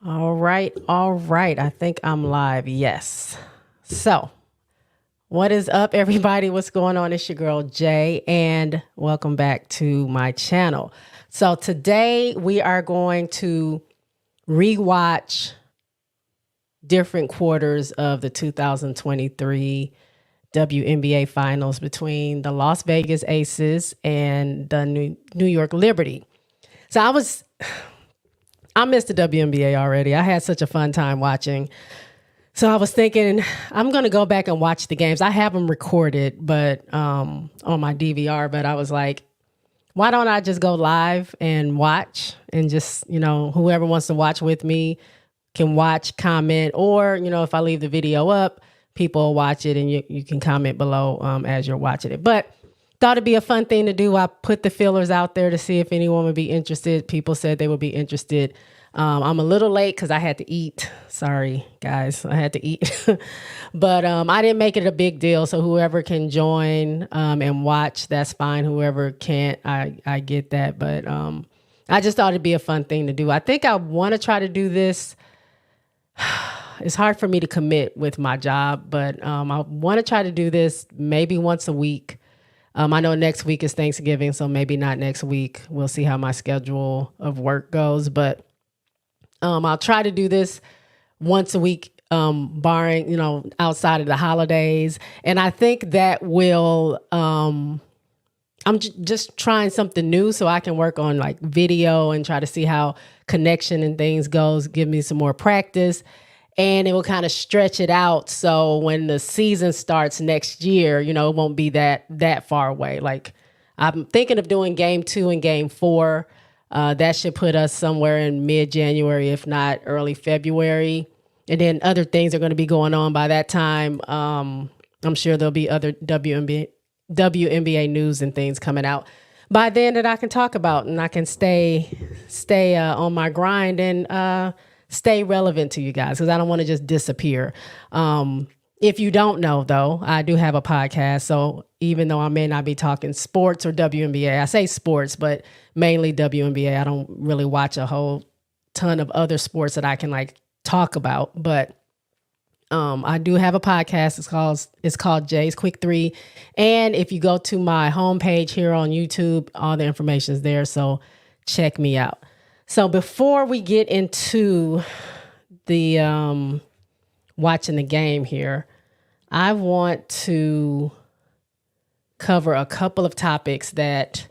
All right, all right. I think I'm live. Yes. So, what is up, everybody? What's going on? It's your girl Jay, and welcome back to my channel. So today we are going to rewatch different quarters of the 2023 WNBA finals between the Las Vegas Aces and the New York Liberty. So I missed the WNBA already. I had such a fun time watching. So I was thinking I'm going to go back and watch the games. I have them recorded, but on my DVR, but I was like, why don't I just go live and watch and just, whoever wants to watch with me can watch, comment, or, if I leave the video up, people will watch it and you can comment below as you're watching it. But thought it'd be a fun thing to do. I put the feelers out there to see if anyone would be interested. People said they would be interested. I'm a little late because I had to eat. Sorry, guys, I had to eat. But I didn't make it a big deal. So whoever can join and watch, that's fine. Whoever can't, I get that. But I just thought it'd be a fun thing to do. I think I want to try to do this. It's hard for me to commit with my job, but I want to try to do this maybe once a week. I know next week is Thanksgiving, so maybe not next week. We'll see how my schedule of work goes, but I'll try to do this once a week, barring, outside of the holidays. And I think that will, I'm just trying something new so I can work on like video and try to see how connection and things goes, give me some more practice. And it will kind of stretch it out. So when the season starts next year, it won't be that far away. Like I'm thinking of doing game 2 and game 4. That should put us somewhere in mid-January, if not early February. And then other things are going to be going on by that time. I'm sure there'll be other WNBA news and things coming out by then that I can talk about, and I can stay on my grind and stay relevant to you guys, because I don't want to just disappear. If you don't know, though, I do have a podcast. So even though I may not be talking sports or WNBA, I say sports, but mainly WNBA. I don't really watch a whole ton of other sports that I can like talk about. But I do have a podcast. It's called Jay's Quick 3. And if you go to my homepage here on YouTube, all the information is there. So check me out. So before we get into the watching the game here, I want to cover a couple of topics that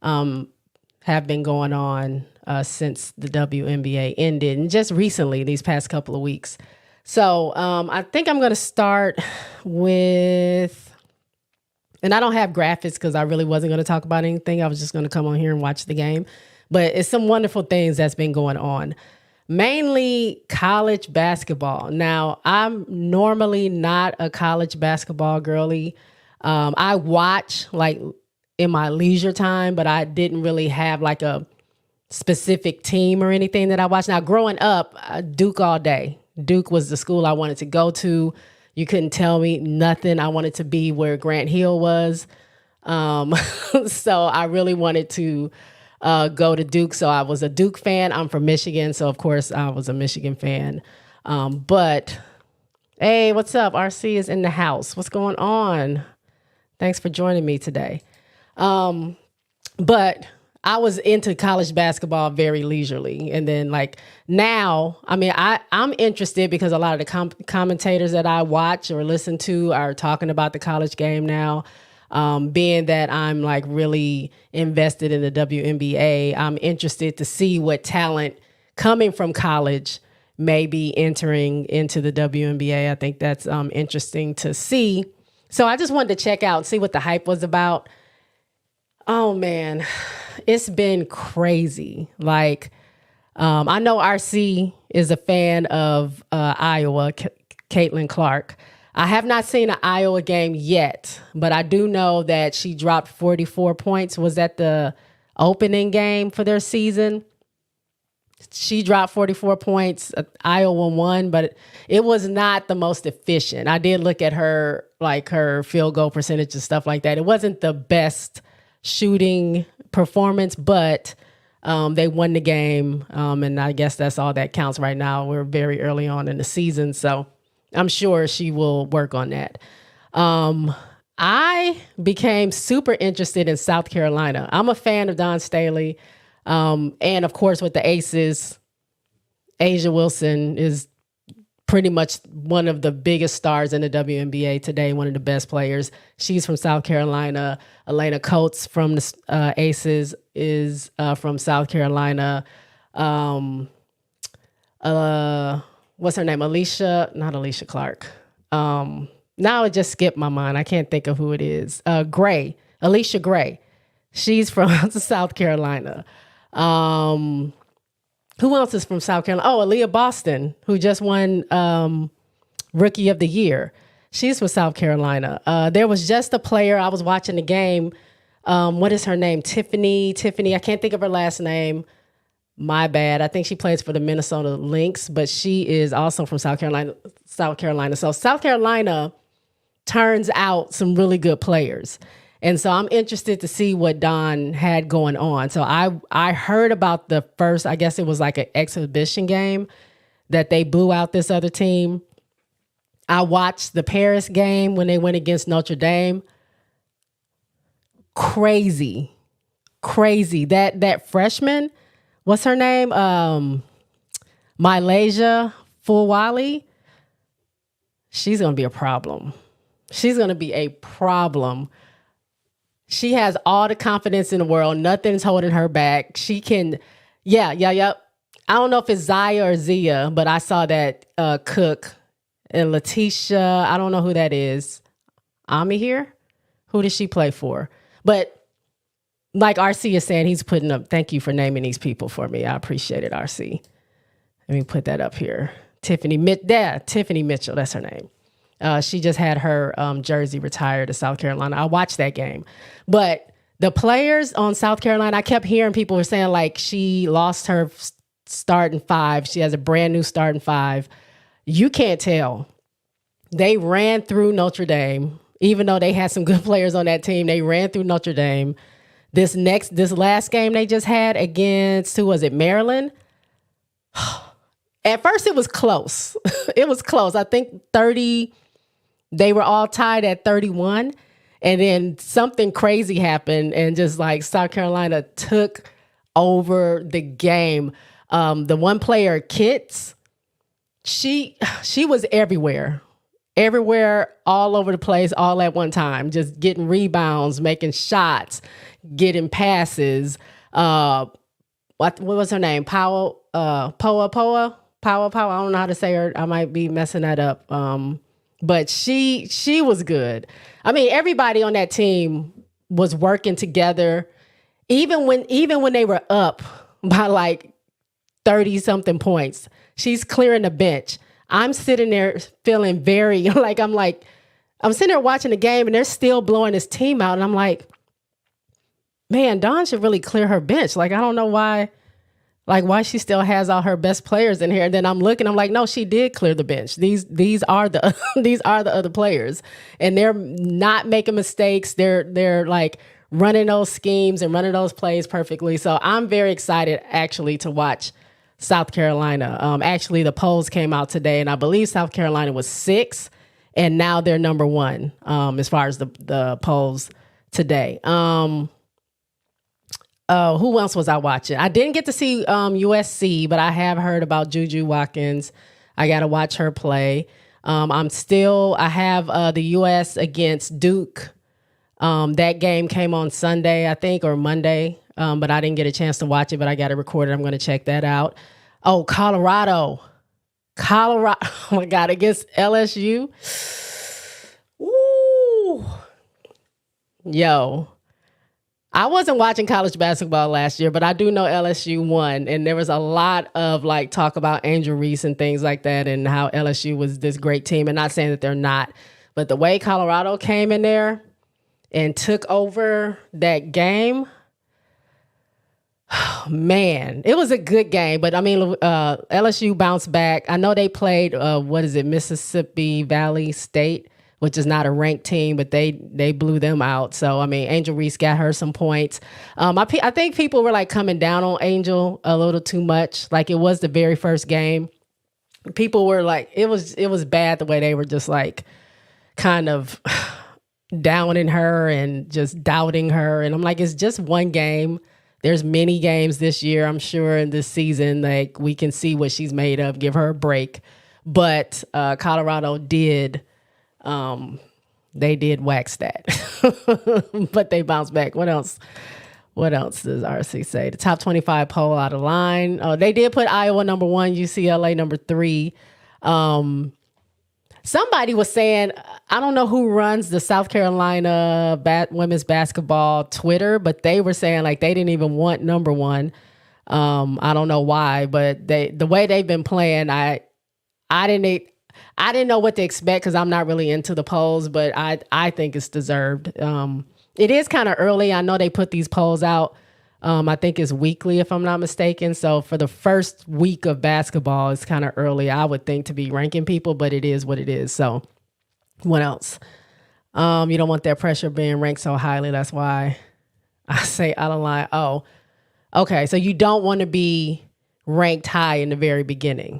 have been going on since the WNBA ended, and just recently, these past couple of weeks. So I think I'm going to start with, and I don't have graphics because I really wasn't going to talk about anything. I was just going to come on here and watch the game. But it's some wonderful things that's been going on. Mainly college basketball. Now, I'm normally not a college basketball girly. I watch like in my leisure time, but I didn't really have like a specific team or anything that I watched. Now, growing up, Duke all day. Duke was the school I wanted to go to. You couldn't tell me nothing. I wanted to be where Grant Hill was. So I really wanted to go to Duke. So I was a Duke fan. I'm from Michigan. So of course I was a Michigan fan. But hey, what's up? RC is in the house. What's going on? Thanks for joining me today. But I was into college basketball very leisurely. And then like now, I mean, I'm interested because a lot of the commentators that I watch or listen to are talking about the college game now. Being that I'm like really invested in the WNBA, I'm interested to see what talent coming from college may be entering into the WNBA. I think that's interesting to see. So I just wanted to check out and see what the hype was about. Oh man, it's been crazy. Like, I know RC is a fan of Iowa, Caitlin Clark. I have not seen an Iowa game yet, but I do know that she dropped 44 points. Was that the opening game for their season? She dropped 44 points. Iowa won, but it was not the most efficient. I did look at her, like her field goal percentage and stuff like that. It wasn't the best shooting performance, but They won the game, and I guess that's all that counts right now. We're very early on in the season, so I'm sure she will work on that. I became super interested in South Carolina. I'm a fan of Dawn Staley, and of course with the Aces, Asia Wilson is pretty much one of the biggest stars in the WNBA today, one of the best players. She's from South Carolina. Elena Coates from the Aces is from South Carolina. What's her name? Not Alicia Clark. Now it just skipped my mind. I can't think of who it is. Alicia Gray. She's from South Carolina. Who else is from South Carolina? Oh, Aaliyah Boston, who just won Rookie of the Year. She's from South Carolina. There was just a player. I was watching the game. What is her name? Tiffany. I can't think of her last name. My bad. I think she plays for the Minnesota Lynx, but she is also from South Carolina. So South Carolina turns out some really good players. And so I'm interested to see what Dawn had going on. So I heard about the first, I guess it was like an exhibition game that they blew out this other team. I watched the Paris game when they went against Notre Dame. Crazy. That freshman, what's her name? Mylasia Fulwali. She's going to be a problem. She has all the confidence in the world. Nothing's holding her back. She can, yeah. I don't know if it's Zaya or Zia, but I saw that Cook and Letitia. I don't know who that is. Ami here? Who does she play for? But like RC is saying, he's putting up, thank you for naming these people for me. I appreciate it, RC. Let me put that up here. Tiffany Mitchell, that's her name. She just had her jersey retired to South Carolina. I watched that game. But the players on South Carolina, I kept hearing people were saying like she lost her starting five. She has a brand new starting five. You can't tell. They ran through Notre Dame. Even though they had some good players on that team, they ran through Notre Dame. This last game they just had against, who was it, Maryland? At first it was close. It was close. I think 30, they were all tied at 31. And then something crazy happened and just like South Carolina took over the game. The one player, Kitts, she was everywhere, all over the place, all at one time, just getting rebounds, making shots, getting passes. What was her name? Poa. I don't know how to say her. I might be messing that up. But she was good. I mean, everybody on that team was working together, even when they were up by like 30 something points. She's clearing the bench. I'm sitting there feeling very I'm sitting there watching the game and they're still blowing this team out. And I'm like, man, Dawn should really clear her bench. Like, I don't know why she still has all her best players in here. And then I'm looking, I'm like, no, she did clear the bench. These are the these are the other players. And they're not making mistakes. They're like running those schemes and running those plays perfectly. So I'm very excited actually to watch South Carolina. Actually, the polls came out today, and I believe South Carolina was 6, and now they're number 1 as far as the polls today. Who else was I watching? I didn't get to see USC, but I have heard about Juju Watkins. I got to watch her play. I have the U.S. against Duke. That game came on Sunday, I think, or Monday, but I didn't get a chance to watch it, but I got it recorded. I'm going to check that out. Oh, Colorado. Oh, my God, against LSU. Woo. Yo. I wasn't watching college basketball last year, but I do know LSU won. And there was a lot of like talk about Angel Reese and things like that and how LSU was this great team. And not saying that they're not, but the way Colorado came in there and took over that game, man, it was a good game. But I mean, LSU bounced back. I know they played, Mississippi Valley State, which is not a ranked team, but they blew them out. So, I mean, Angel Reese got her some points. I think people were like coming down on Angel a little too much. Like, it was the very first game. People were like, it was bad the way they were just like kind of downing her and just doubting her. And I'm like, it's just one game. There's many games this year, I'm sure, in this season. Like, we can see what she's made of. Give her a break. But Colorado did. They did wax that, but they bounced back. What else does RC say? The top 25 poll out of line. Oh, they did put Iowa number 1, UCLA number 3. Somebody was saying, I don't know who runs the South Carolina women's basketball Twitter, but they were saying like they didn't even want number 1. I don't know why, but the way they've been playing, I didn't know what to expect because I'm not really into the polls, but I think it's deserved. It is kind of early. I know they put these polls out. I think it's weekly, if I'm not mistaken. So for the first week of basketball, it's kind of early, I would think, to be ranking people, but it is what it is. So what else? You don't want that pressure being ranked so highly. That's why I say out of line. Oh, okay. So you don't want to be ranked high in the very beginning,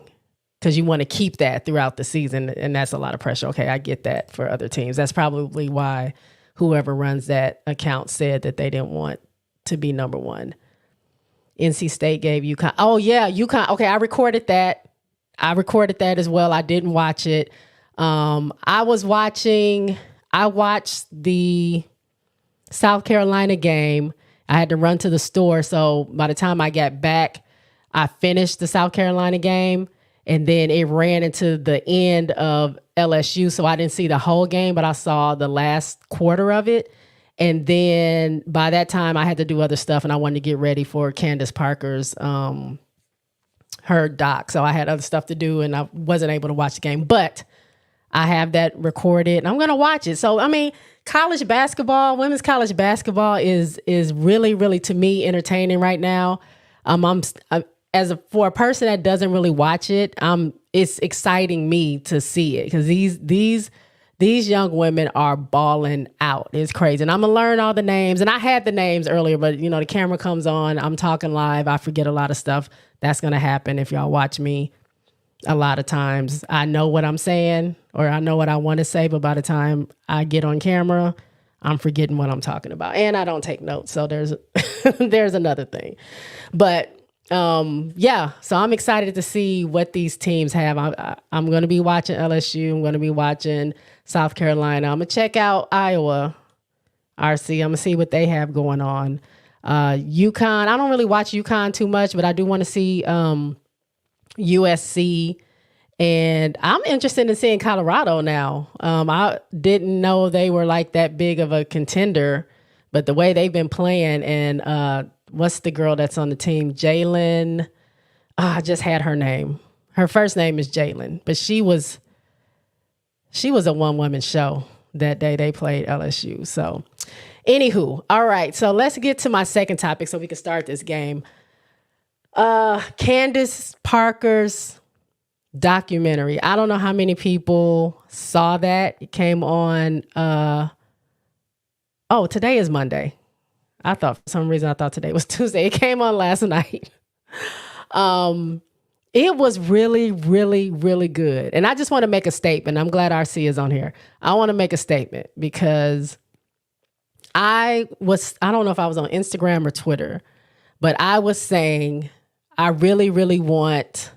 because you want to keep that throughout the season, and that's a lot of pressure. Okay, I get that for other teams. That's probably why whoever runs that account said that they didn't want to be number 1. NC State gave UConn. Oh, yeah, UConn. Okay, I recorded that as well. I didn't watch it. I watched the South Carolina game. I had to run to the store, so by the time I got back, I finished the South Carolina game. And then it ran into the end of LSU. So I didn't see the whole game, but I saw the last quarter of it. And then by that time I had to do other stuff, and I wanted to get ready for Candace Parker's, her doc. So I had other stuff to do and I wasn't able to watch the game, but I have that recorded and I'm going to watch it. So, I mean, college basketball, women's college basketball is really, really, to me, entertaining right now. For a person that doesn't really watch it, it's exciting me to see it, because these young women are balling out. It's crazy. And I'm going to learn all the names. And I had the names earlier, but the camera comes on, I'm talking live, I forget a lot of stuff. That's going to happen if y'all watch me. A lot of times I know what I'm saying, or I know what I want to say, but by the time I get on camera, I'm forgetting what I'm talking about. And I don't take notes. So there's another thing. But yeah, so I'm excited to see what these teams have. I'm going to be watching LSU. I'm going to be watching South Carolina. I'm going to check out Iowa, RC. I'm going to see what they have going on. UConn, I don't really watch UConn too much, but I do want to see USC. And I'm interested in seeing Colorado now. I didn't know they were like that big of a contender, but the way they've been playing, and what's the girl that's on the team? Jalen. I just had her name. Her first name is Jalen, but she was a one-woman show that day they played LSU. So anywho, all right. So let's get to my second topic so we can start this game. Candace Parker's documentary. I don't know how many people saw that. It came on, today is Monday. For some reason I thought today was Tuesday. It came on last night. It was really, really, really good. And I just want to make a statement. I'm glad RC is on here. I want to make a statement because I don't know if I was on Instagram or Twitter, but I was saying I really, really want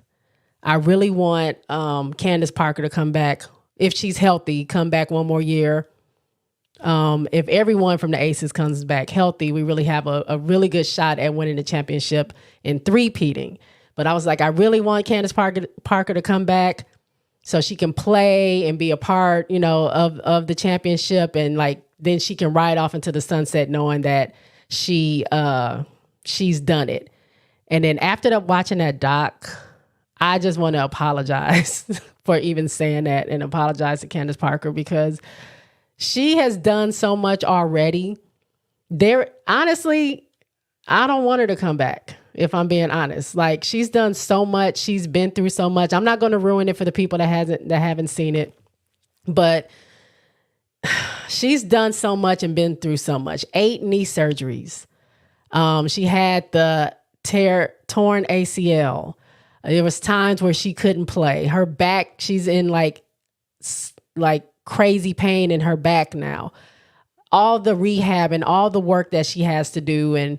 Candace Parker to come back. If she's healthy, come back one more year. If everyone from the Aces comes back healthy, we really have a really good shot at winning the championship and three-peating. But I was like, I really want Candace Parker to come back so she can play and be a part, of the championship. And like, then she can ride off into the sunset knowing that she's done it. And then after watching that doc, I just want to apologize for even saying that, and apologize to Candace Parker, because she has done so much already. Honestly, I don't want her to come back, if I'm being honest. Like, she's done so much. She's been through so much. I'm not going to ruin it for the people that haven't seen it. But she's done so much and been through so much. 8 knee surgeries. She had the torn ACL. There was times where she couldn't play. Her back, she's in like crazy pain in her back now. All the rehab and all the work that she has to do and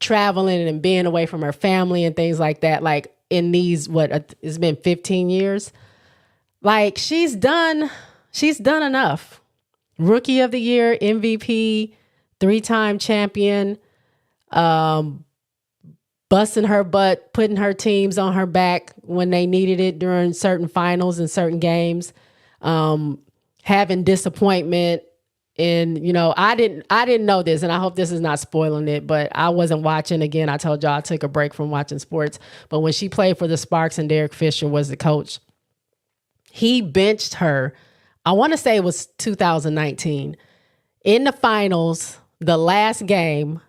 traveling and being away from her family and things like that. Like in these, it's been 15 years. Like she's done enough. Rookie of the Year, MVP, 3-time champion, busting her butt, putting her teams on her back when they needed it during certain finals and certain games, having disappointment. And, I didn't know this, and I hope this is not spoiling it, but I wasn't watching. Again, I told y'all I took a break from watching sports. But when she played for the Sparks and Derek Fisher was the coach, he benched her. I want to say it was 2019. In the finals, the last game,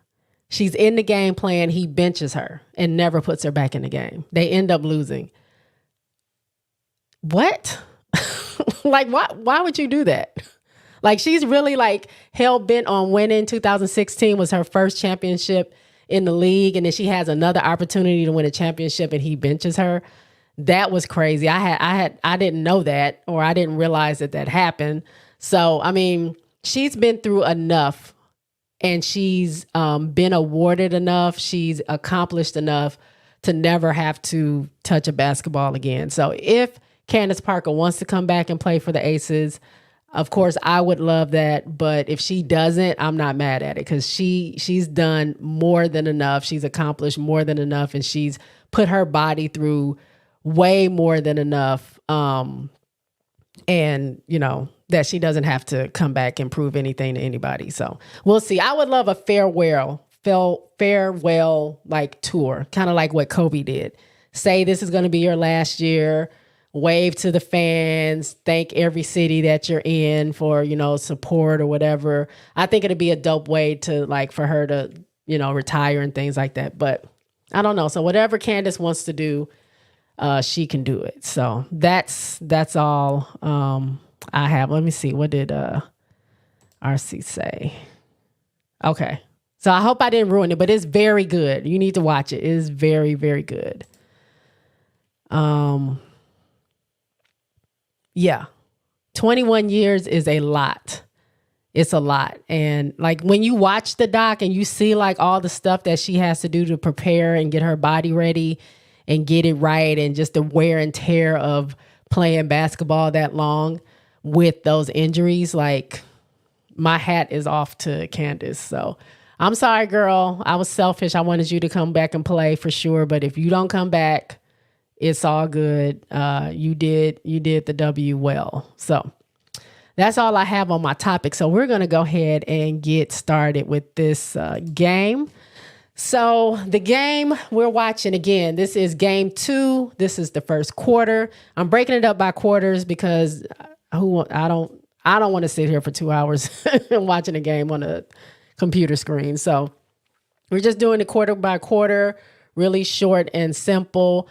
she's in the game playing, he benches her and never puts her back in the game. They end up losing. What? Like, why would you do that? Like, she's really like hell bent on winning. 2016 was her first championship in the league. And then she has another opportunity to win a championship and he benches her. That was crazy. I didn't know that, or I didn't realize that happened. So, I mean, she's been through enough and she's been awarded enough. She's accomplished enough to never have to touch a basketball again. So if Candace Parker wants to come back and play for the Aces, of course, I would love that. But if she doesn't, I'm not mad at it because she's done more than enough. She's accomplished more than enough, and she's put her body through way more than enough. And, that she doesn't have to come back and prove anything to anybody. So we'll see. I would love a farewell like tour, kind of like what Kobe did. Say this is going to be your last year. Wave to the fans, thank every city that you're in for, support or whatever. I think it'd be a dope way to for her to, retire and things like that. But I don't know. So whatever Candace wants to do, she can do it. So that's all I have. Let me see. What did RC say? Okay. So I hope I didn't ruin it, but it's very good. You need to watch it. It is very, very good. Yeah. 21 years is a lot. It's a lot. And when you watch the doc and you see all the stuff that she has to do to prepare and get her body ready and get it right, and just the wear and tear of playing basketball that long with those injuries, my hat is off to Candace. So I'm sorry, girl. I was selfish. I wanted you to come back and play for sure. But if you don't come back, it's all good. You did the W well. So that's all I have on my topic. So we're going to go ahead and get started with this game. So the game we're watching, again, this is game 2. This is the first quarter. I'm breaking it up by quarters because I don't want to sit here for 2 hours watching a game on a computer screen. So we're just doing it quarter by quarter, really short and simple.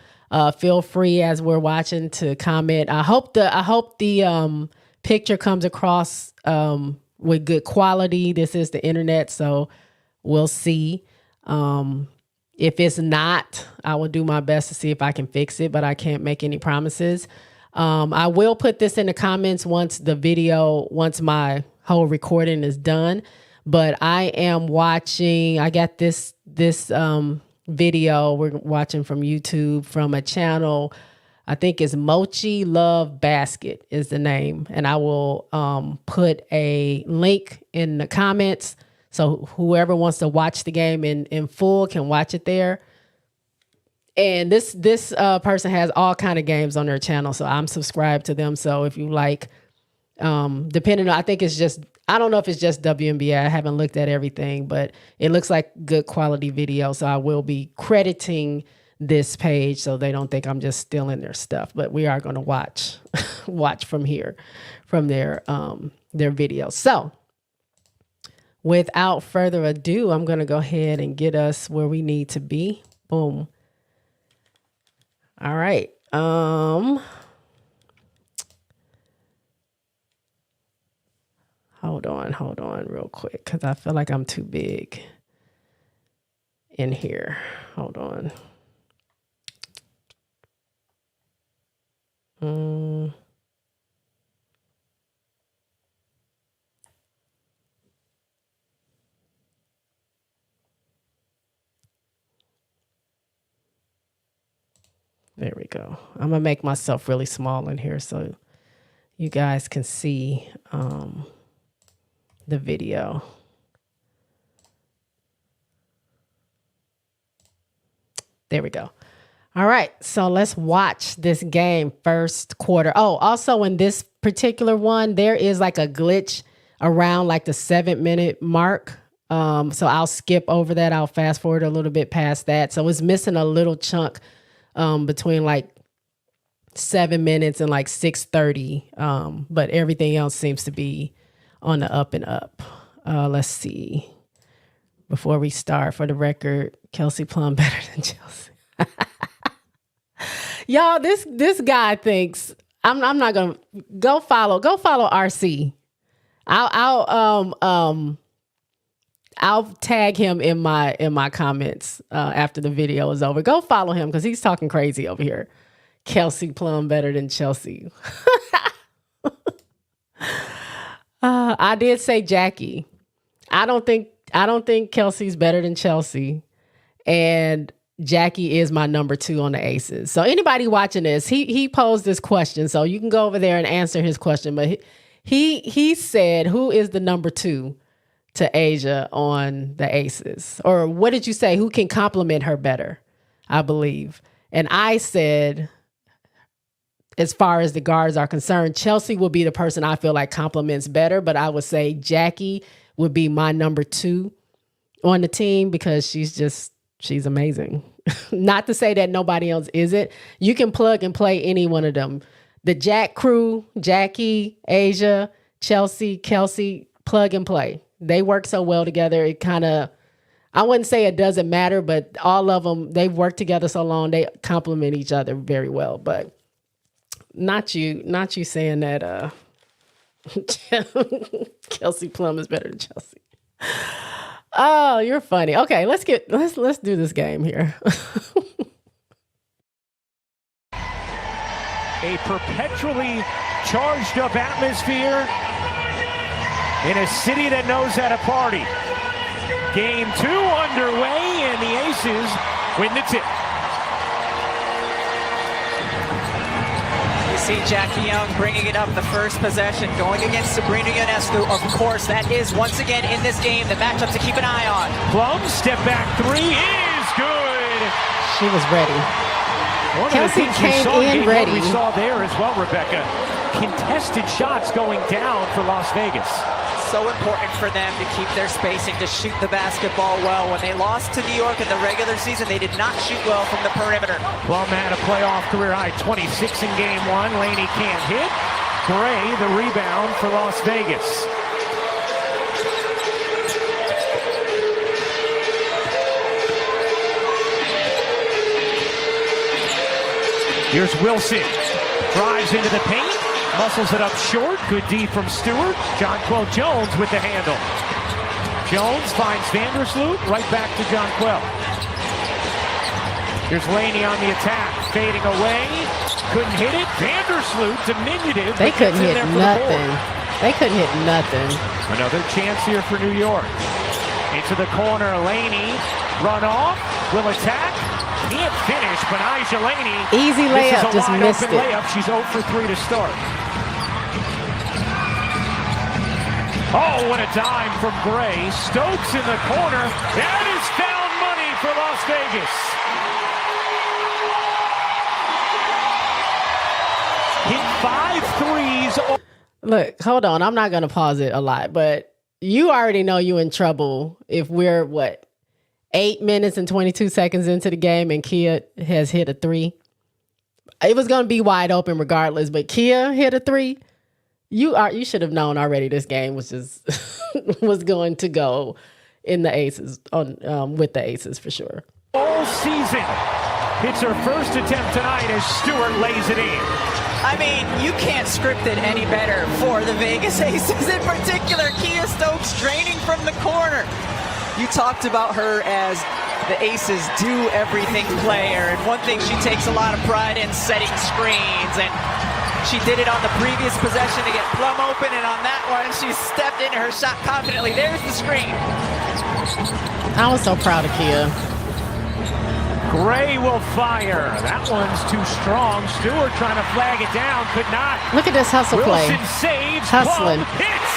Feel free as we're watching to comment. I hope the picture comes across with good quality. This is the internet, so we'll see. If it's not, I will do my best to see if I can fix it, but I can't make any promises. I will put this in the comments once my whole recording is done. But I am watching. I got this video we're watching from YouTube from a channel. I think it's Mochi Love Basket is the name. And I will put a link in the comments. So whoever wants to watch the game in full can watch it there. And this person has all kind of games on their channel. So I'm subscribed to them. So if you depending on, I don't know if it's just WNBA. I haven't looked at everything, but it looks like good quality video. So I will be crediting this page so they don't think I'm just stealing their stuff. But we are going to watch from here, from their video. So without further ado, I'm going to go ahead and get us where we need to be. Boom. All right. hold on real quick, because I feel like I'm too big in here. Hold on. There we go. I'm gonna make myself really small in here so you guys can see the video. There we go. All right, so let's watch this game first quarter. Oh, also in this particular one, there is like a glitch around like the 7-minute mark. So I'll skip over that. I'll fast forward a little bit past that. So it's missing a little chunk between like 7 minutes and like 6:30. But everything else seems to be on the up and up. Let's see. Before we start, for the record, Kelsey Plum better than Chelsea. Y'all, this guy thinks I'm not gonna go follow RC. I'll tag him in my comments after the video is over. Go follow him because he's talking crazy over here. Kelsey Plum better than Chelsea. I did say Jackie. I don't think Kelsey's better than Chelsea, and Jackie is my number 2 on the Aces. So anybody watching this, he posed this question, so you can go over there and answer his question. But he said, who is the number 2 to Asia on the Aces? Or what did you say? Who can complement her better? I believe. And I said, as far as the guards are concerned, Chelsea will be the person I feel like complements better, but I would say Jackie would be my number 2 on the team because she's amazing. Not to say that nobody else isn't. You can plug and play any one of them. The Jack crew, Jackie, Asia, Chelsea, Kelsey, plug and play. They work so well together. It kind of, I wouldn't say it doesn't matter, but all of them, they've worked together so long, they complement each other very well. But not you saying that Kelsey Plum is better than Chelsea. Oh, you're funny. Okay, let's do this game here. A perpetually charged up atmosphere in a city that knows how to party. Game 2 underway, and the Aces win the tip. You see Jackie Young bringing it up the first possession, going against Sabrina Ionescu. Of course, that is once again in this game the matchup to keep an eye on. Plum, step back 3 is good. She was ready. Kelsey came in ready. What we saw there as well, Rebecca. Contested shots going down for Las Vegas. So important for them to keep their spacing, to shoot the basketball well. When they lost to New York in the regular season, they did not shoot well from the perimeter. Plum had a playoff career high 26 in game 1. Laney can't hit. Gray, the rebound for Las Vegas. Here's Wilson. Drives into the paint. Muscles it up short. Good D from Stewart. Jonquel Jones with the handle. Jones finds Vandersloot. Right back to Jonquel. Here's Laney on the attack. Fading away. Couldn't hit it. Vandersloot, diminutive. They couldn't hit nothing. They couldn't hit nothing. Another chance here for New York. Into the corner. Laney. Run off. Will attack. Can't finish, but Aja Laney. Easy layup. Just missed it. Layup. She's 0 for 3 to start. Oh, what a dime from Gray. Stokes in the corner. That is found money for Las Vegas. Hit 5 threes. Look, hold on. I'm not going to pause it a lot, but you already know you in trouble if we're, 8 minutes and 22 seconds into the game and Kia has hit a 3. It was going to be wide open regardless, but Kia hit a 3. You should have known already this game was just was going to go in the Aces with the Aces for sure. All season, It's her first attempt tonight as Stewart lays it in. I mean, you can't script it any better for the Vegas Aces, in particular. Kia Stokes draining from the corner. You talked about her as the Aces do everything player, and one thing she takes a lot of pride in, setting screens, and she did it on the previous possession to get Plum open, and on that one she stepped into her shot confidently. There's the screen. I was so proud of Kia. Gray will fire. That one's too strong. Stewart trying to flag it down, could not. Look at this hustle play. Wilson saves. Hustling. Plum hits.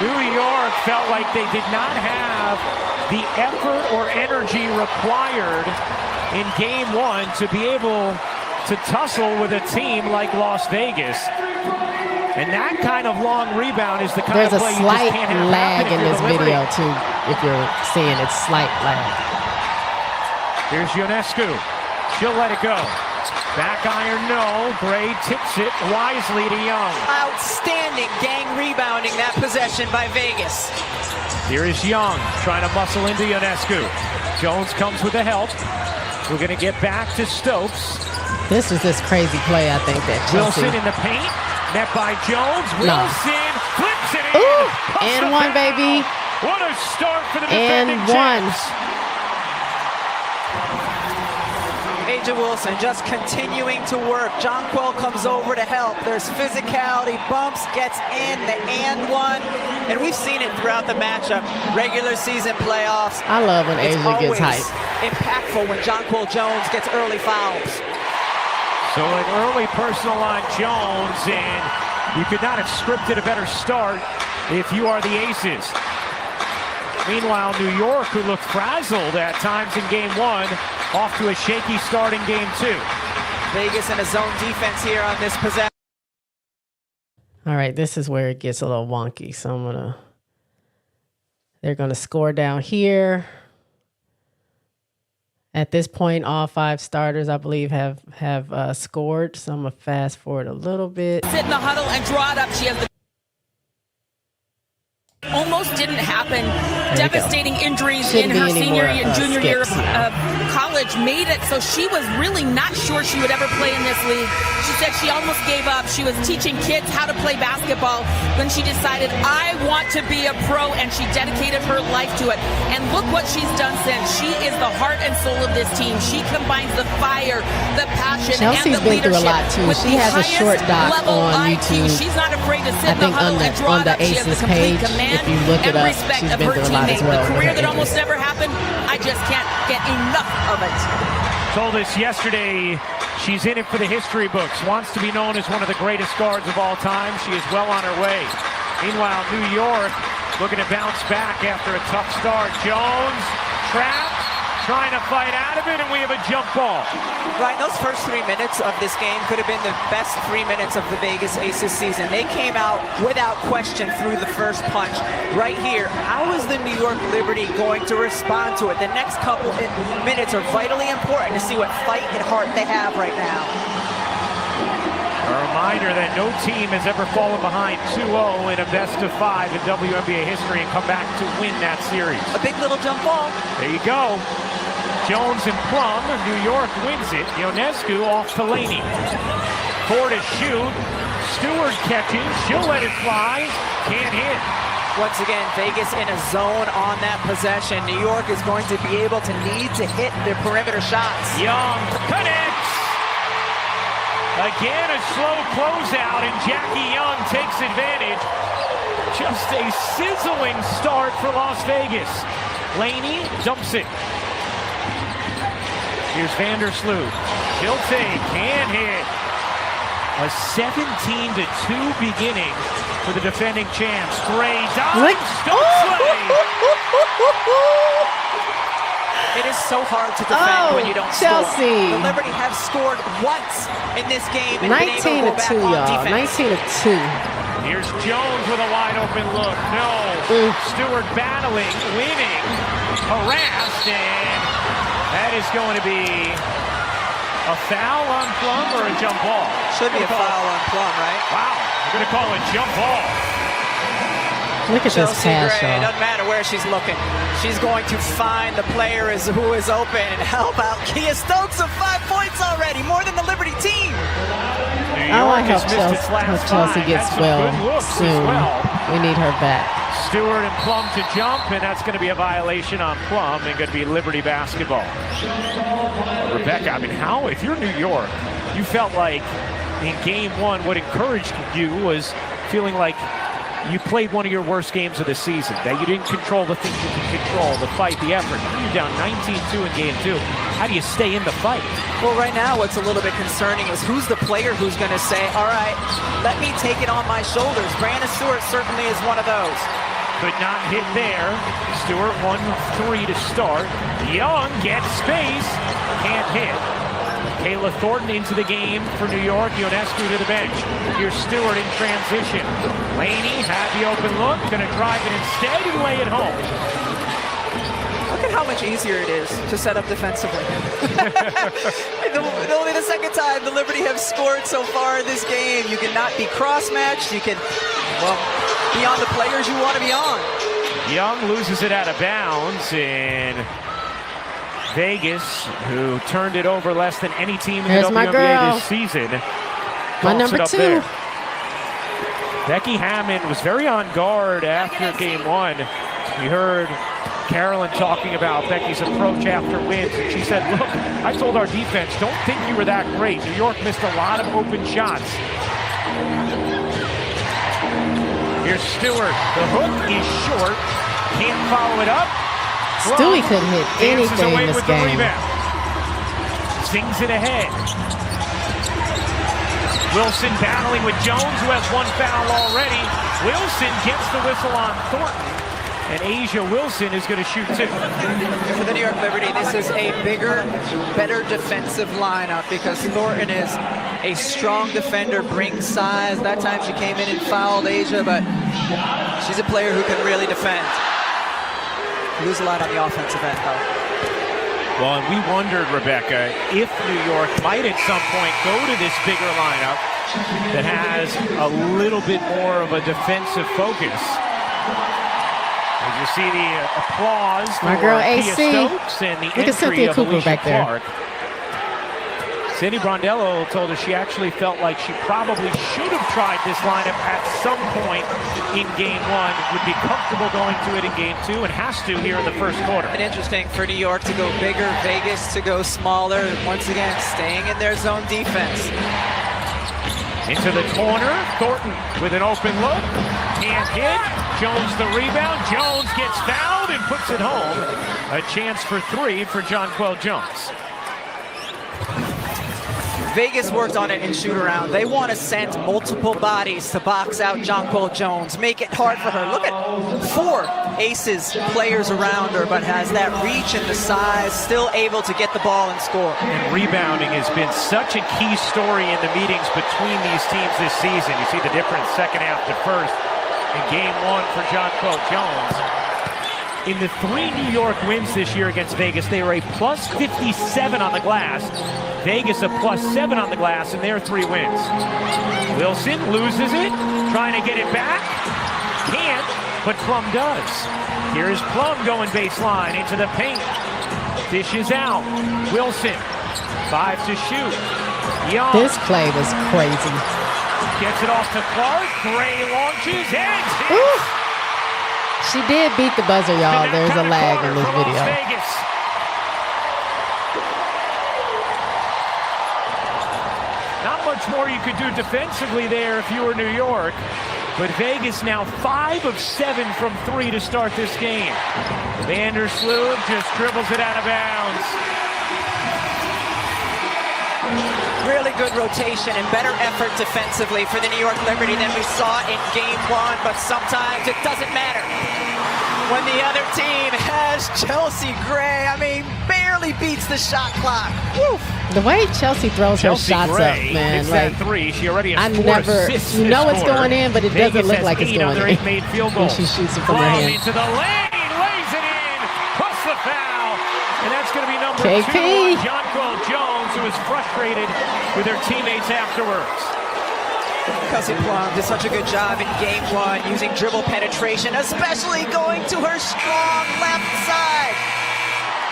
New York felt like they did not have the effort or energy required in game one to be able to tussle with a team like Las Vegas. And that kind of long rebound is the kind There's of play a slight you just can't have lag in this delivery. video too, if you're seeing it, slight lag. Here's Ionescu. She'll let it go. Back iron, no. Gray tips it wisely to Young. Outstanding gang rebounding that possession by Vegas. Here is Young trying to muscle into Ionescu. Jones comes with the help. We're going to get back to Stokes. This is this crazy play, I think, that Chelsea. Wilson in the paint. Net by Jones. No. Wilson flips it in. Ooh, Puts and the one, foul. baby. What a start for the And defending one. champs. Aja Wilson just continuing to work. Jonquel comes over to help. There's physicality, bumps, gets in, the and one. And we've seen it throughout the matchup. Regular season playoffs. I love when It's Aja gets always hype. impactful when Jonquel Jones gets early fouls. So an early personal on Jones, and you could not have scripted a better start if you are the Aces. Meanwhile, New York, who looked frazzled at times in game one, off to a shaky start in game two. Vegas in a zone defense here on this possession. All right, this is where it gets a little wonky. So they're gonna score down here. At this point, all 5 starters, I believe, have scored. So I'm gonna fast forward a little bit. Sit in the huddle and draw it up. She has the almost didn't happen. Devastating injuries Shouldn't in her be any senior more, and junior year of skips, yeah. college made it so she was really not sure she would ever play in this league. She said she almost gave up. She was teaching kids how to play basketball when she decided, I want to be a pro, and she dedicated her life to it. And look what she's done since. She is the heart and soul of this team. She combines the fire, the passion, Chelsea's and the been through leadership. a lot too. With She the has a highest short doc level on IQ. YouTube. She's not afraid to sit I in the think huddle and draw on it the up. She has the Aces complete page, command if you look it and up, respect she's of been her through a lot as teammate. well The with career her that almost injuries. never happened, I just can't get enough of it. Told us yesterday she's in it for the history books, wants to be known as one of the greatest guards of all time. She is well on her way. Meanwhile, New York looking to bounce back after a tough start. Jones trapped, trying to fight out of it, and we have a jump ball. Right, those first 3 minutes of this game could have been the best 3 minutes of the Vegas Aces season. They came out without question through the first punch. Right here, how is the New York Liberty going to respond to it? The next couple minutes are vitally important to see what fight and heart they have right now. A reminder that no team has ever fallen behind 2-0 in a best-of-5 in WNBA history and come back to win that series. A big little jump ball. There you go. Jones and Plum. New York wins it. Ionescu off to Laney. 4 to shoot. Stewart catches. She'll let it fly. Can't hit. Once again, Vegas in a zone on that possession. New York is going to be able to need to hit their perimeter shots. Young connects. Again, a slow closeout, and Jackie Young takes advantage. Just a sizzling start for Las Vegas. Laney dumps it. Here's Vandersloot. She'll take, can't hit. A 17-2 beginning for the defending champs. Gray dives, don't play. It is so hard to defend when you don't Chelsea. score. The Liberty have scored once in this game and 19 been able to to 2, go back on y'all. defense. 19 to 2. Here's Jones with a wide open look. No. Stewart battling, winning, harassed, and that is going to be a foul on Plum or a jump ball? Should be a foul on Plum, right? Wow, we're going to call it jump ball. Look at this Chelsea pass, Gray, it y'all. doesn't matter where she's looking. She's going to find the player who is open. And how about Kia Stokes with 5 points already, more than the Liberty team. I hope Chelsea gets well soon. We need her back. Stewart and Plum to jump, and that's going to be a violation on Plum and going to be Liberty basketball. Rebecca, I mean, if you're New York, you felt like in game one, what encouraged you was feeling like you played one of your worst games of the season, that you didn't control the things you can control, the fight, the effort. You're down 19-2 in game two. How do you stay in the fight? Well, right now, what's a little bit concerning is who's the player who's going to say, all right, let me take it on my shoulders. Brandon Stewart certainly is one of those. Could not hit there. Stewart 1-3 to start. Young gets space, can't hit. Kayla Thornton into the game for New York. Ionescu to the bench. Here's Stewart in transition. Laney had the open look, gonna drive it instead and lay it home. Look at how much easier it is to set up defensively. Only the second time the Liberty have scored so far in this game. You cannot be cross-matched. You can, well, be on the players you want to be on. Young loses it out of bounds in Vegas, who turned it over less than any team in the WNBA this season. My number 2. There. Becky Hammond was very on guard after game one. We heard Carolyn talking about Becky's approach after wins, and she said, look, I told our defense, don't think you were that great. New York missed a lot of open shots. Here's Stewart. The hook is short. Can't follow it up. Stewie couldn't hit anything in this game. Sings it ahead. Wilson battling with Jones, who has 1 foul already. Wilson gets the whistle on Thornton. And Asia Wilson is going to shoot 2. For the New York Liberty, this is a bigger, better defensive lineup because Thornton is a strong defender, brings size. That time she came in and fouled Asia, but she's a player who can really defend. Lose a lot on the offensive end, though. Well, and we wondered, Rebecca, if New York might at some point go to this bigger lineup that has a little bit more of a defensive focus. As you see the applause for my girl AC Stokes and the entry of Alicia Clark. Cindy Brondello told us she actually felt like she probably should have tried this lineup at some point in game one, would be comfortable going to it in game two, and has to here in the first quarter. And interesting for New York to go bigger, Vegas to go smaller. Once again, staying in their zone defense. Into the corner, Thornton with an open look, can't hit. Jones the rebound, Jones gets fouled and puts it home. A chance for 3 for Jonquel Jones. Vegas worked on it in shoot-around. They want to send multiple bodies to box out Jonquel Jones, make it hard for her. Look at 4 aces players around her, but has that reach and the size, still able to get the ball and score. And rebounding has been such a key story in the meetings between these teams this season. You see the difference second half to first in game one for Jonquel Jones. In the 3 New York wins this year against Vegas, they were a plus 57 on the glass. Vegas a plus 7 on the glass in their 3 wins. Wilson loses it, trying to get it back. Can't, but Plum does. Here's Plum going baseline into the paint. Dishes out. Wilson, 5 to shoot. Young. This play was crazy. Gets it off to Clark. Gray launches and hits. Ooh. She did beat the buzzer, y'all. There's a lag in this video. Not much more you could do defensively there if you were New York. But Vegas now 5 of 7 from 3 to start this game. Vandersloot just dribbles it out of bounds. Really good rotation and better effort defensively for the New York Liberty than we saw in game one, but sometimes it doesn't matter. When the other team has Chelsea Gray, I mean, barely beats the shot clock. Woo. The way Chelsea throws her shots Gray up, man, like that 3. She already has 4 assists. You know it's going in, but it Vegas doesn't look like it's going in. Made field goals. When she shoots it from her hand. Into the lane, lays it in, plus the foul, and that's going to be number 2 on Jonquel Jones, who is frustrated with her teammates afterwards. Kelsey Plum did such a good job in game one using dribble penetration, especially going to her strong left side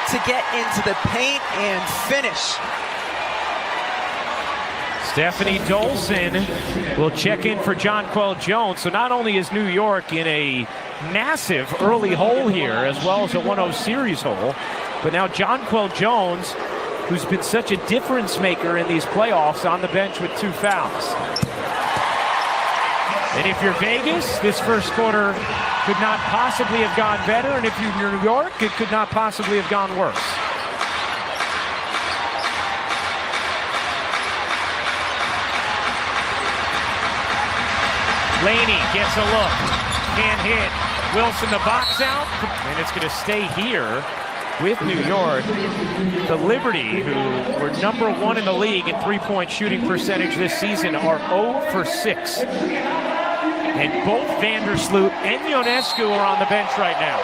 to get into the paint and finish. Stephanie Dolson will check in for Jonquel Jones. So not only is New York in a massive early hole here, as well as a 1-0 series hole, but now Jonquel Jones, who's been such a difference maker in these playoffs, on the bench with 2 fouls. And if you're Vegas, this first quarter could not possibly have gone better, and if you're New York, it could not possibly have gone worse. Laney gets a look, can't hit. Wilson the box out, and it's going to stay here with New York. The Liberty, who were #1 in the league in three-point shooting percentage this season, are 0 for 6. And both Vandersloot and Ionescu are on the bench right now.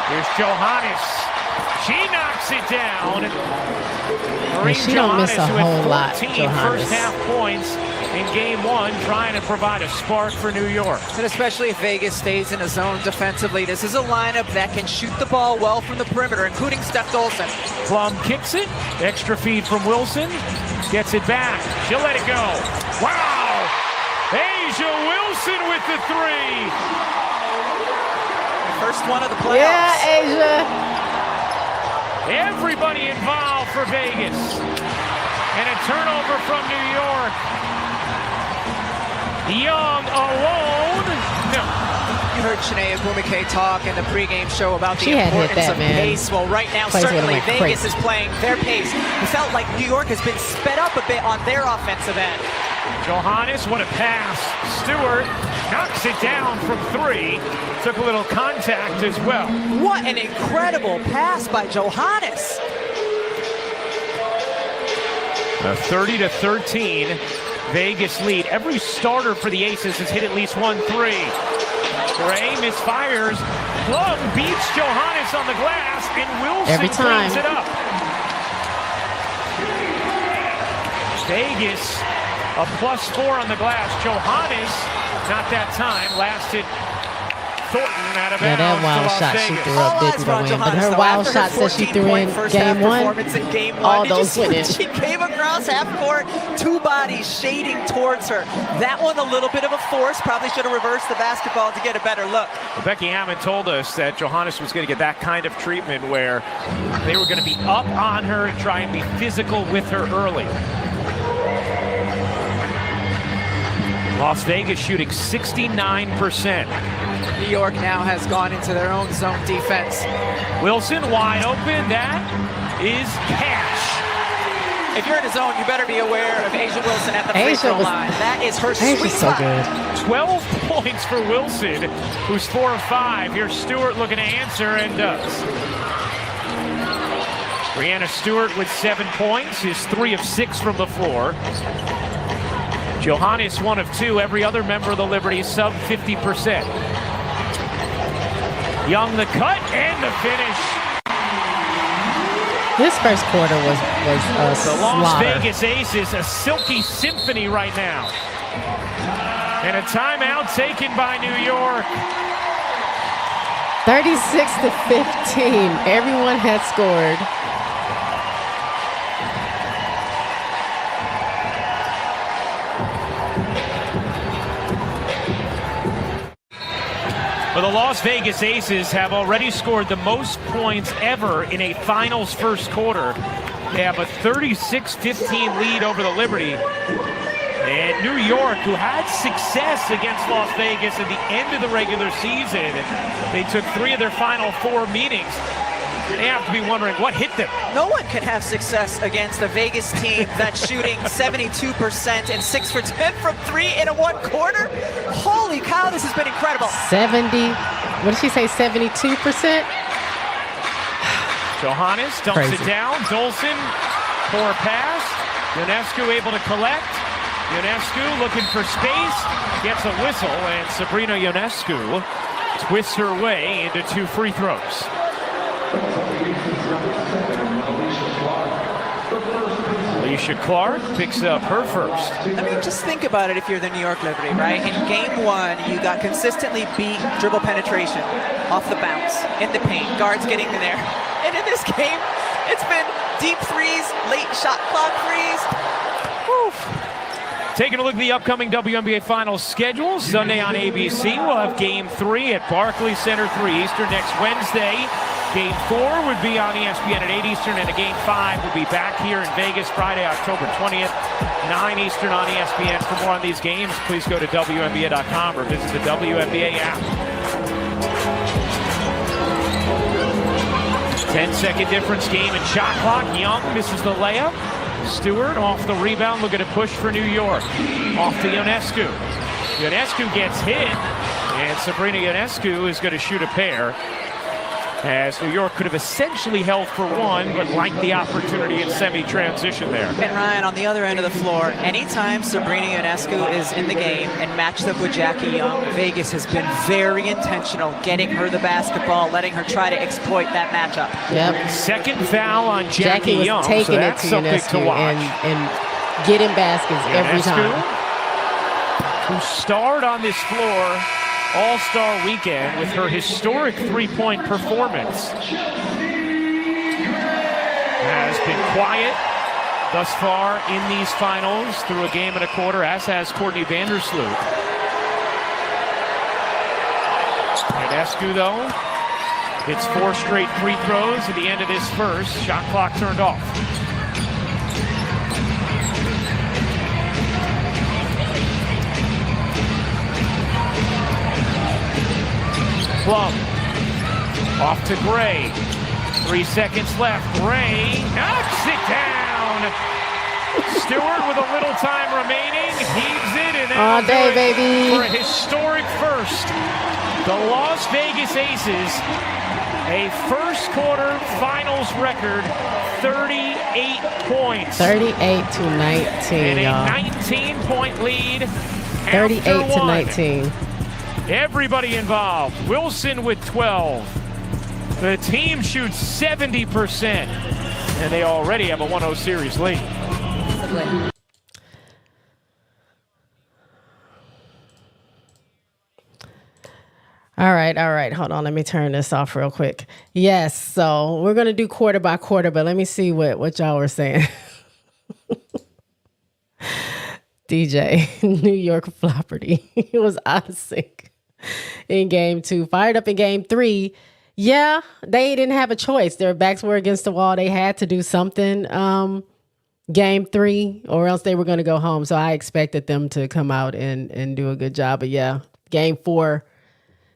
Here's Johannes. She knocks it down. She don't miss a whole lot, Johannes. Johannes. First half points in game one, trying to provide a spark for New York. And especially if Vegas stays in a zone defensively, this is a lineup that can shoot the ball well from the perimeter, including Steph Dolson. Plum kicks it. Extra feed from Wilson. Gets it back. She'll let it go. Wow! Asia Wilson with the 3. First one of the playoffs. Yeah, Asia. Everybody involved for Vegas. And a turnover from New York. Young alone. No. You heard Shanae Bumike talk in the pregame show about the importance of man. pace. Well, right now, certainly Vegas is playing their pace. It felt like New York has been sped up a bit on their offensive end. Johannes, what a pass. Stewart knocks it down from 3. Took a little contact as well. What an incredible pass by Johannes. A 30-13 Vegas lead. Every starter for the Aces has hit at least 1 3. Gray misfires. Plum beats Johannes on the glass, and Wilson cleans it up. Vegas a +4 on the glass. Johannes, not that time, lasted Thornton out of bounds. Yeah, that wild shot she threw up didn't go in. But her wild shots that she threw in game one, all those went in. She came across half court, 2 bodies shading towards her. That one a little bit of a force. Probably should have reversed the basketball to get a better look. Well, Becky Hammond told us that Johannes was going to get that kind of treatment where they were going to be up on her and try and be physical with her early. Las Vegas shooting 69%. New York now has gone into their own zone defense. Wilson wide open. That is cash. If you're in a zone, you better be aware of Asia Wilson at the free throw line. That is her sweet spot. So good. 12 points for Wilson, who's 4 of 5. Here's Stewart looking to answer and does. Brianna Stewart with 7 points, is 3 of 6 from the floor. Johannes 1 of 2. Every other member of the Liberty sub 50%. Young the cut and the finish. This first quarter was a The Las slaughter. Vegas Aces, a silky symphony right now. And a timeout taken by New York. 36-15. Everyone had scored. Well, the Las Vegas Aces have already scored the most points ever in a finals first quarter. They have a 36-15 lead over the Liberty. And New York, who had success against Las Vegas at the end of the regular season, they took 3 of their final 4 meetings. They have to be wondering what hit them. No one can have success against a Vegas team that's shooting 72% and 6 for 10 from 3 in a 1 quarter. Holy cow, this has been incredible. 70, what did she say, 72%? Johannes dumps it down. Dolson, poor pass. Ionescu able to collect. Ionescu looking for space. Gets a whistle, and Sabrina Ionescu twists her way into 2 free throws. Alicia Clark picks up her first. I mean, just think about it if you're the New York Liberty, right? In game one, you got consistently beat dribble penetration off the bounce, in the paint, guards getting in there. And in this game, it's been deep threes, late shot clock threes. Whew. Taking a look at the upcoming WNBA Finals schedule. Sunday on ABC, we'll have Game 3 at Barclays Center, 3 Eastern next Wednesday. Game 4 would be on ESPN at 8 Eastern, and a Game 5 will be back here in Vegas Friday, October 20th, 9 Eastern on ESPN. For more on these games, please go to WNBA.com or visit the WNBA app. 10-second difference game in shot clock. Young misses the layup. Stewart off the rebound, looking to push for New York. Off to Ionescu. Ionescu gets hit, and Sabrina Ionescu is going to shoot a pair, as New York could have essentially held for one, but liked the opportunity in semi-transition there. And Ryan, on the other end of the floor, anytime Sabrina Ionescu is in the game and matched up with Jackie Young, Vegas has been very intentional, getting her the basketball, letting her try to exploit that matchup. Yep. Second foul on Jackie was Young, taking so it that's to something Ionescu to watch. and getting baskets every time. Who starred on this floor All-Star Weekend with her historic three-point performance. Has been quiet thus far in these finals through a game and a quarter, as has Courtney Vandersloot. Ionescu, though, hits 4 straight free throws at the end of this first. Shot clock turned off. Plum off to Gray. 3 seconds left. Gray knocks it down. Stewart with a little time remaining. Heaves it and all day, baby. For a historic first. The Las Vegas Aces, a first quarter finals record, 38 points. 38 to 19, and y'all. a 19-point lead. 38 to after one. 19. Everybody involved. Wilson with 12. The team shoots 70%, and they already have a 1-0 series lead. All right. Hold on. Let me turn this off real quick. Yes, so we're going to do quarter by quarter, but let me see what y'all were saying. DJ, New York Flopperty. He was out of sync in game 2. Fired up in game 3. Yeah, they didn't have a choice. Their backs were against the wall. They had to do something game 3, or else they were going to go home. So I expected them to come out and do a good job. But yeah, game 4,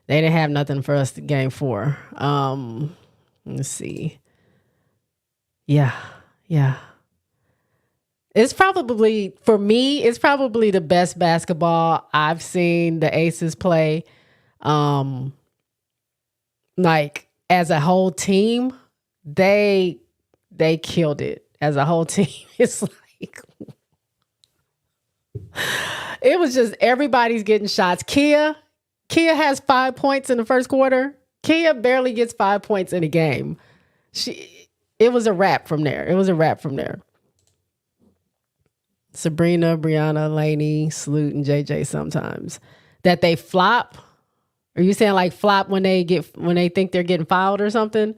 they didn't have nothing for us game 4. Let's see. Yeah. It's probably, for me, it's probably the best basketball I've seen the Aces play. Like, as a whole team, they killed it. As a whole team, it's like, it was just everybody's getting shots. Kia has 5 points in the first quarter. Kia barely gets 5 points in a game. It was a wrap from there. Sabrina, Brianna, Lainey, Salute, and JJ sometimes. That they flop. Are you saying like flop when they think they're getting fouled or something?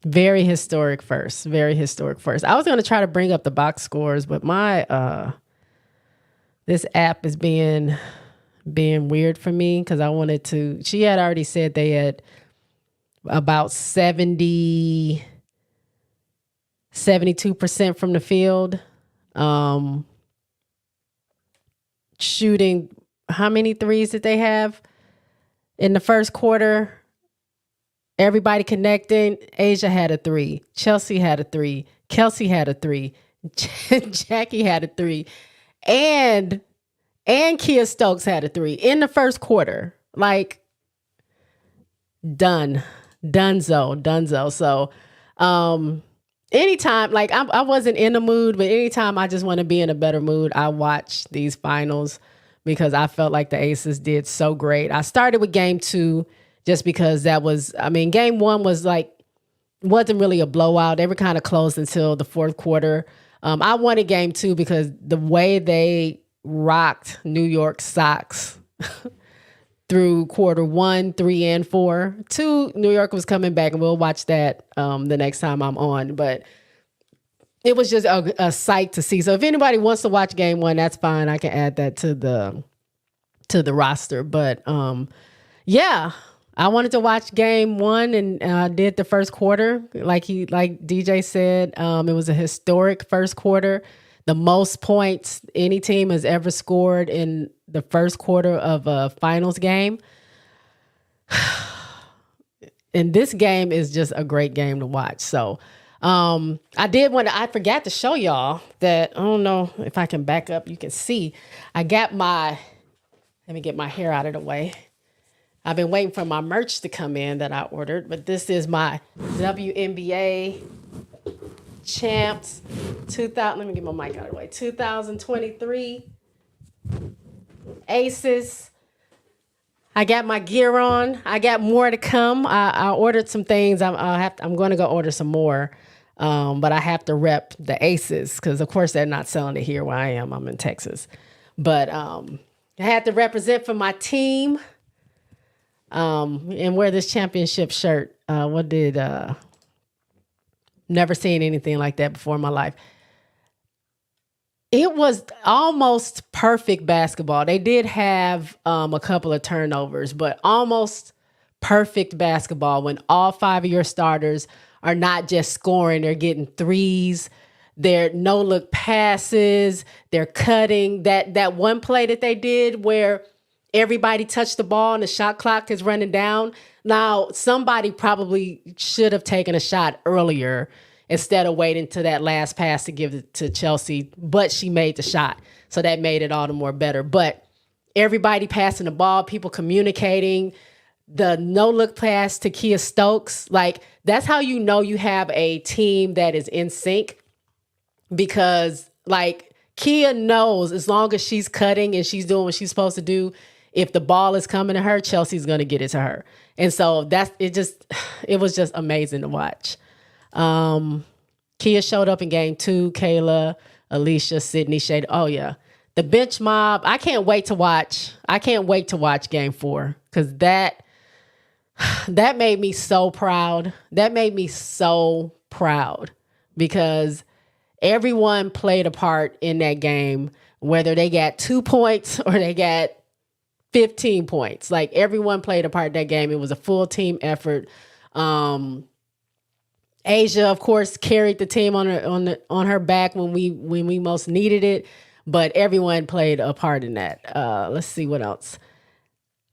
Very historic first. I was going to try to bring up the box scores, but my this app is being weird for me because I wanted to. She had already said they had about 72% from the field. Shooting, how many threes did they have in the first quarter? Everybody connecting. Asia had a 3. Chelsea had a 3. Kelsey had a 3. Jackie had a 3. And Kia Stokes had a 3 in the first quarter. Like, dunzo. So, anytime, like I wasn't in the mood, but anytime I just want to be in a better mood, I watch these finals because I felt like the Aces did so great. I started with game 2 just because game 1 was wasn't really a blowout. They were kind of close until the fourth quarter. I wanted game 2 because the way they rocked New York Sox through quarter 1, 3, and 4. 2, New York was coming back, and we'll watch that the next time I'm on. But it was just a sight to see. So if anybody wants to watch game 1, that's fine. I can add that to the roster. But yeah, I wanted to watch game 1, and I did the first quarter. Like DJ said, it was a historic first quarter. The most points any team has ever scored in the first quarter of a finals game. And this game is just a great game to watch. So I forgot to show y'all that, I don't know if I can back up, you can see. Let me get my hair out of the way. I've been waiting for my merch to come in that I ordered, but this is my WNBA champs 2000. Let me get my mic out of the way. 2023 Aces. I got my gear on. I got more to come. I ordered some things. I'm going to go order some more, but I have to rep the Aces because, of course, they're not selling it here where I am. I'm in Texas, but I had to represent for my team and wear this championship shirt. Never seen anything like that before in my life. It was almost perfect basketball. They did have a couple of turnovers, but almost perfect basketball when all 5 of your starters are not just scoring, they're getting threes, they're no-look passes, they're cutting. That one play that they did where everybody touched the ball and the shot clock is running down. Now, somebody probably should have taken a shot earlier instead of waiting to that last pass to give it to Chelsea, but she made the shot. So that made it all the more better. But everybody passing the ball, people communicating, the no-look pass to Kia Stokes, like that's how you know you have a team that is in sync, because like Kia knows as long as she's cutting and she's doing what she's supposed to do, if the ball is coming to her, Chelsea's going to get it to her. And so it was just amazing to watch. Kia showed up in game 2, Kayla, Alicia, Sydney, Shade. Oh yeah. The bench mob. I can't wait to watch game 4 because that made me so proud. That made me so proud because everyone played a part in that game, whether they got 2 points or they got 15 points. Like everyone played a part in that game. It was a full team effort. Asia, of course, carried the team on her back when we most needed it, but everyone played a part in that. Let's see what else.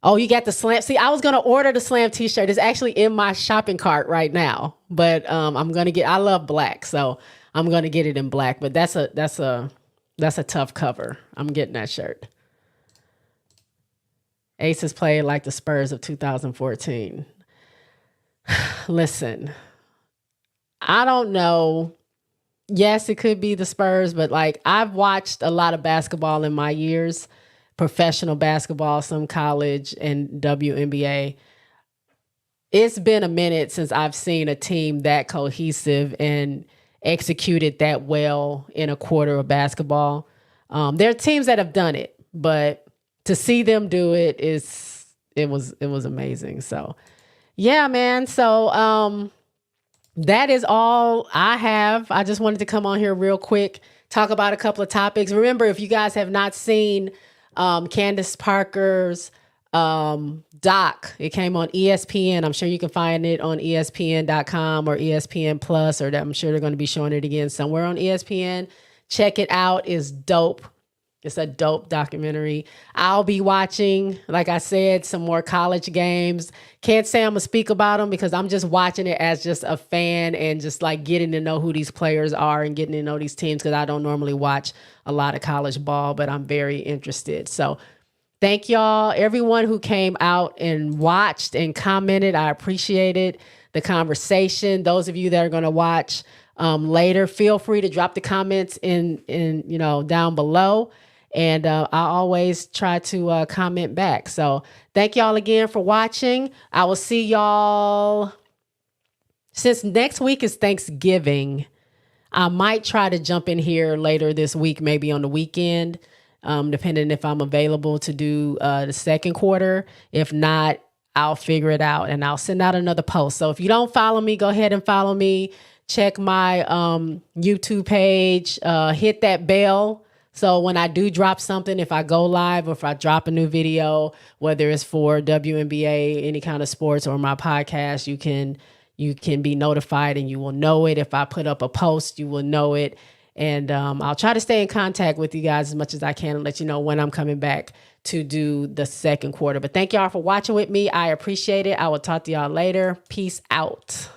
Oh, you got the Slam. See, I was gonna order the Slam T-shirt. It's actually in my shopping cart right now, but I'm gonna get. I love black, so I'm gonna get it in black. But that's a tough cover. I'm getting that shirt. Aces played like the Spurs of 2014. Listen, I don't know. Yes, it could be the Spurs, but like I've watched a lot of basketball in my years, professional basketball, some college and WNBA. It's been a minute since I've seen a team that cohesive and executed that well in a quarter of basketball. There are teams that have done it, but to see them do it was amazing. So yeah, man. So that is all I have. I just wanted to come on here real quick, talk about a couple of topics. Remember, if you guys have not seen Candace Parker's doc, it came on ESPN. I'm sure you can find it on ESPN.com or ESPN Plus, or I'm sure they're going to be showing it again somewhere on ESPN. Check it out. It's dope. It's a dope documentary. I'll be watching, like I said, some more college games. Can't say I'm going to speak about them because I'm just watching it as just a fan and just like getting to know who these players are and getting to know these teams, because I don't normally watch a lot of college ball, but I'm very interested. So thank y'all, everyone who came out and watched and commented. I appreciate it. The conversation. Those of you that are going to watch later, feel free to drop the comments in down below. And I always try to comment back. So thank y'all again for watching. I will see y'all since next week is Thanksgiving, I might try to jump in here later this week, maybe on the weekend, depending if I'm available to do the second quarter. If not, I'll figure it out and I'll send out another post. So if you don't follow me, go ahead and follow me. Check my YouTube page. Hit that bell. So when I do drop something, if I go live or if I drop a new video, whether it's for WNBA, any kind of sports, or my podcast, you can be notified and you will know it. If I put up a post, you will know it. And I'll try to stay in contact with you guys as much as I can and let you know when I'm coming back to do the second quarter. But thank y'all for watching with me. I appreciate it. I will talk to y'all later. Peace out.